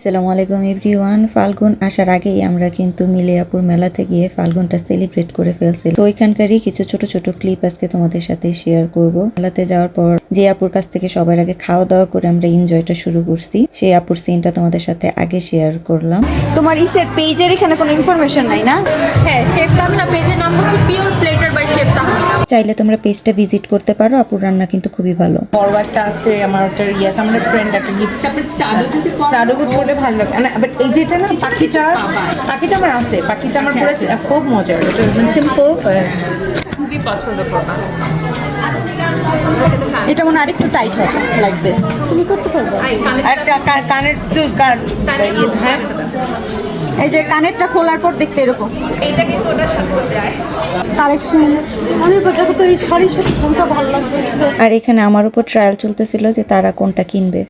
আসসালামু আলাইকুম এভরিওয়ান। ফাল্গুন আসার আগেই আমরা কিন্তু মিলেয়াপুর মেলাতে গিয়ে ফাল্গুনটা সেলিব্রেট করে ফেলছি। তো ওইখানকারই কিছু ছোট ছোট ক্লিপ আজকে তোমাদের সাথে শেয়ার করব। মেলাতে যাওয়ার পর যে আপুর কাছ থেকে সবার আগে খাওয়া দাওয়া করে আমরা এনজয়টা শুরু করছি, সেই আপুর সিনটা তোমাদের সাথে আগে শেয়ার করলাম। তোমার ইসের পেজের এখানে কোনো ইনফরমেশন নাই না? হ্যাঁ, শেফ তাহমিনা পেজের নাম হচ্ছে pure platter by chef Tahmina. চাইলে তোমরা পেজটা ভিজিট করতে পারো, আপুর রান্না কিন্তু খুবই ভালো। বড় একটা আছে আমার একটা আমার ফ্রেন্ড একটা গিফট তারপর স্টাডো গুড করলে ভালো লাগে না, বাট এই যেটা না পাখিটা আমার আছে, পাখিটা আমার পুরো খুব মজার, সিম্পল খুবই পছন্দ করবা। এটা মনে আরেকটু টাইট হয় লাইক দিস। তুমি করতে পারবে? একটা কানের হ্যাঁ এই যে কানেরটা খোলার পর দেখতে এরকম এইটা কিন্তু ওটার সাথে যায়। কালেকশন অনেক কথা তো এই শাড়ির সাথে কোনটা ভালো লাগবে। আর এখানে আমার উপর ট্রায়াল চলতেছিল যে তারা কোনটা কিনবে।